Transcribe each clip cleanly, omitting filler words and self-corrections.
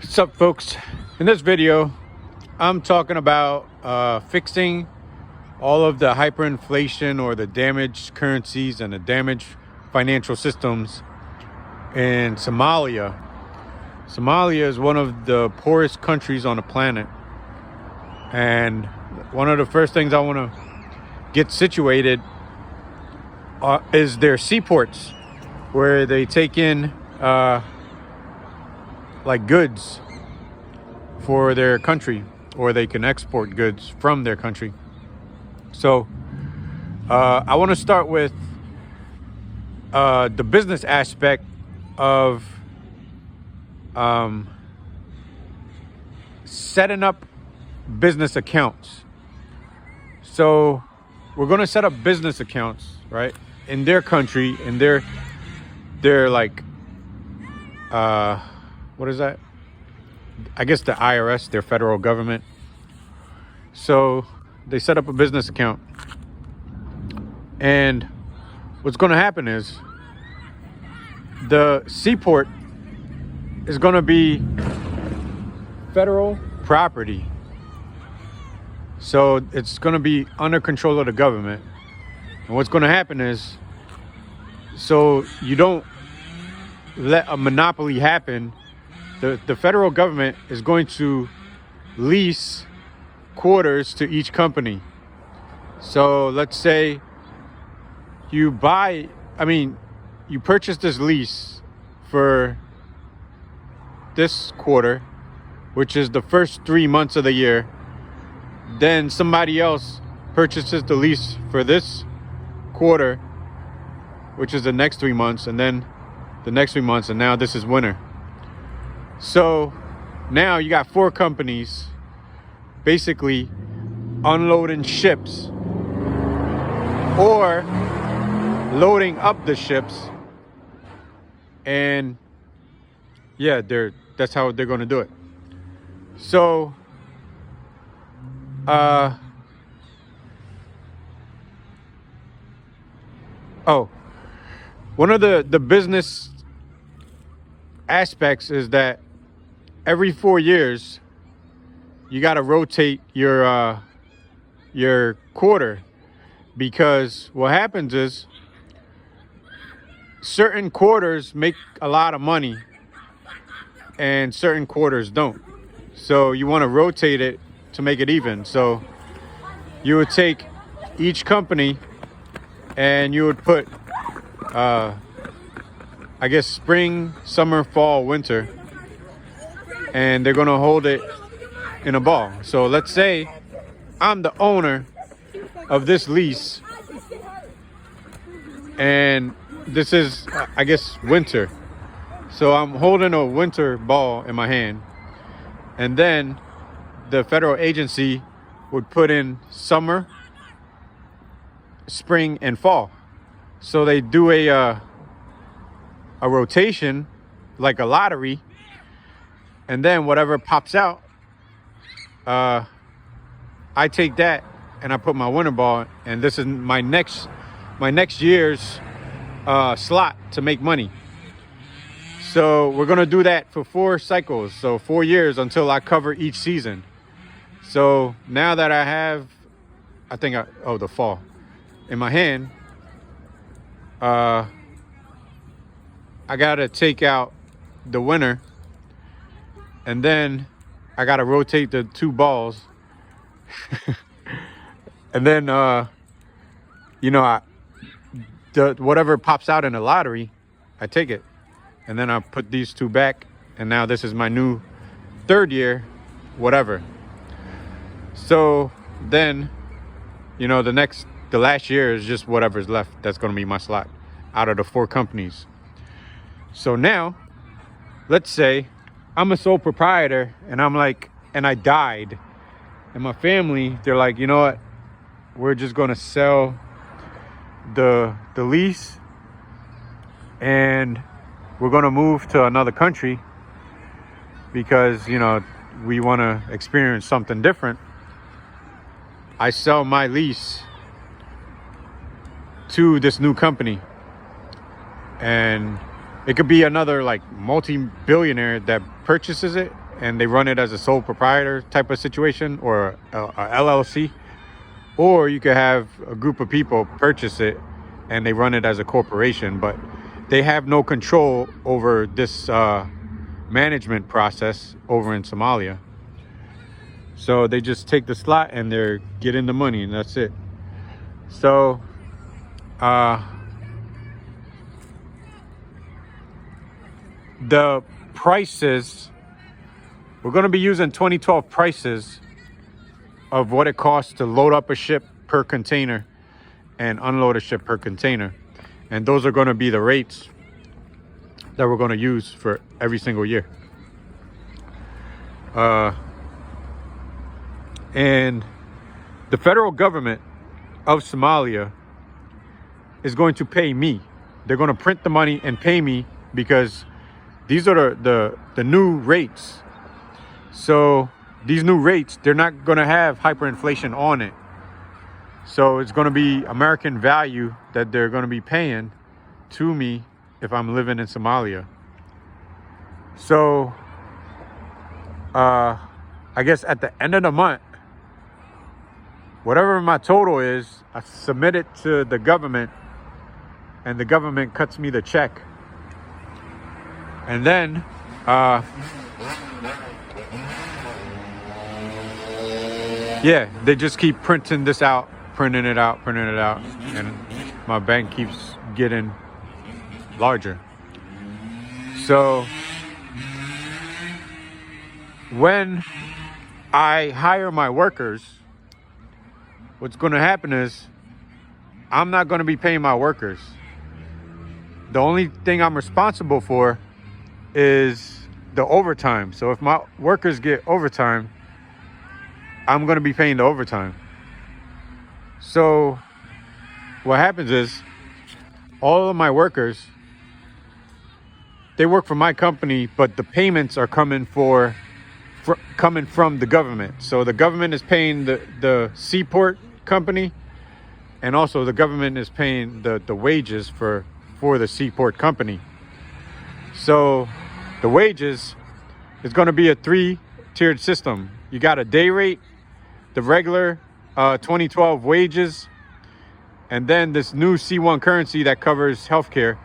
What's up, folks? In this video, I'm talking about fixing all of the hyperinflation or the damaged currencies and the damaged financial systems in Somalia. Somalia is one of the poorest countries on the planet. And one of the first things I want to get situated is their seaports, where they take in like goods for their country, or they can export goods from their country. So I want to start with the business aspect of setting up business accounts. So we're going to set up business accounts, right, in their country, in their like what is that? I guess the IRS, their federal government. So they set up a business account. And what's going to happen is the seaport is going to be federal property. So it's going to be under control of the government. And what's going to happen is, so you don't let a monopoly happen, the federal government is going to lease quarters to each company. So let's say you purchase this lease for this quarter, which is the first 3 months of the year. Then somebody else purchases the lease for this quarter, which is the next 3 months, and then the next 3 months, and now this is winter. So now you got 4 companies basically unloading ships or loading up the ships, and yeah, that's how they're going to do it. So one of the business aspects is that every 4 years you got to rotate your quarter, because what happens is certain quarters make a lot of money and certain quarters don't. So you want to rotate it to make it even. So you would take each company and you would put I guess spring, summer, fall, winter, and they're gonna hold it in a ball. So let's say I'm the owner of this lease, and this is, I guess, winter. So I'm holding a winter ball in my hand, and then the federal agency would put in summer, spring, and fall. So they do a rotation, like a lottery, and then whatever pops out, I take that and I put my winter ball, and this is my next year's slot to make money. So we're gonna do that for 4 cycles, so 4 years, until I cover each season. So now that I have, the fall in my hand, I gotta take out the winter, and then I gotta rotate the 2 balls. And then whatever pops out in the lottery, I take it, and then I put these 2 back, and now this is my new 3rd year, whatever. So then the last year is just whatever's left. That's going to be my slot out of the 4 companies. So now, let's say I'm a sole proprietor, and I died, and my family, they're like, you know what? We're just going to sell the lease, and we're going to move to another country because, we want to experience something different. I sell my lease to this new company, and it could be another like multi-billionaire that purchases it and they run it as a sole proprietor type of situation, or a LLC. Or you could have a group of people purchase it and they run it as a corporation, but they have no control over this management process over in Somalia. So they just take the slot and they're getting the money, and that's it. So the prices, we're going to be using 2012 prices of what it costs to load up a ship per container and unload a ship per container. And those are going to be the rates that we're going to use for every single year. And the federal government of Somalia is going to pay me. They're going to print the money and pay me, because these are the new rates. So these new rates, they're not going to have hyperinflation on it. So it's going to be American value that they're going to be paying to me if I'm living in Somalia. So I guess at the end of the month, whatever my total is, I submit it to the government, and the government cuts me the check. And then yeah, they just keep printing it out, and my bank keeps getting larger. So when I hire my workers, what's going to happen is I'm not going to be paying my workers. The only thing I'm responsible for is the overtime. So if my workers get overtime, I'm going to be paying the overtime. So what happens is all of my workers, they work for my company, but the payments are coming from the government. So the government is paying the seaport company, and also the government is paying the wages for the seaport company. So the wages is going to be a 3-tiered system. You got a day rate, the regular 2012 wages, and then this new C1 currency that covers healthcare.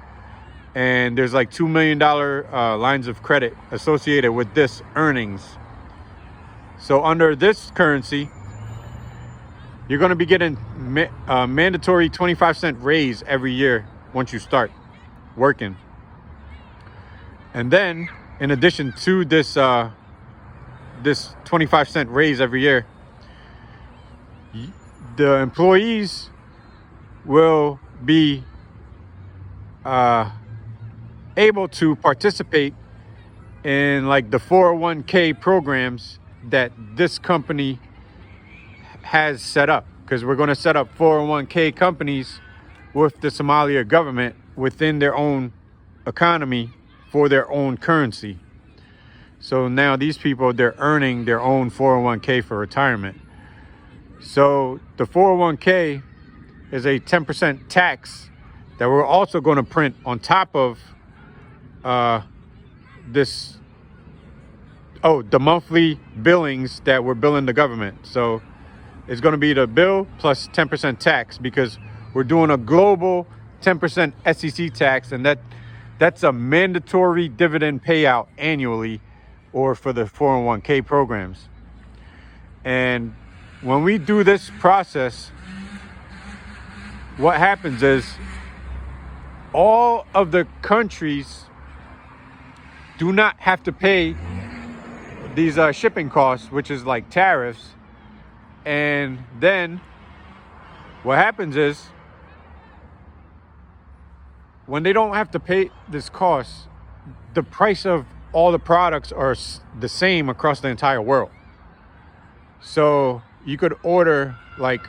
And there's like $2 million lines of credit associated with this earnings. So under this currency, you're going to be getting mandatory 25-cent raise every year once you start working. And then in addition to this 25-cent raise every year, the employees will be able to participate in like the 401k programs that this company has set up, because we're going to set up 401k companies with the Somalia government within their own economy for their own currency. So now these people, they're earning their own 401k for retirement. So the 401k is a 10% tax that we're also going to print on top of the monthly billings that we're billing the government. So it's going to be the bill plus 10% tax, because we're doing a global 10% SEC tax, and that's a mandatory dividend payout annually, or for the 401k programs. And when we do this process, what happens is all of the countries do not have to pay these shipping costs, which is like tariffs. And then what happens is, when they don't have to pay this cost, the price of all the products are the same across the entire world. So you could order like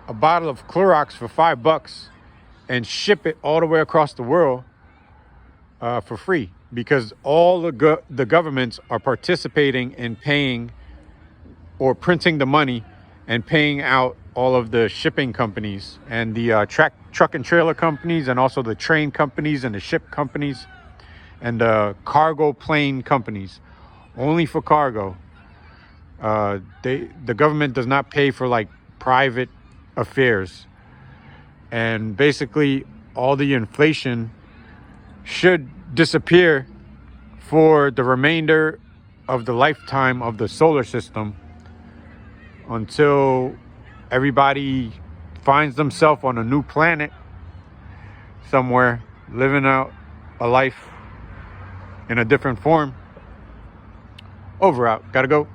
a bottle of Clorox for $5 and ship it all the way across the world for free, because all the governments are participating in paying or printing the money and paying out all of the shipping companies and the truck and trailer companies, and also the train companies and the ship companies and the cargo plane companies. only for cargo. The government does not pay for like private affairs, and basically all the inflation should disappear for the remainder of the lifetime of the solar system, until everybody finds themselves on a new planet somewhere, living out a life in a different form. Over, out. Gotta go.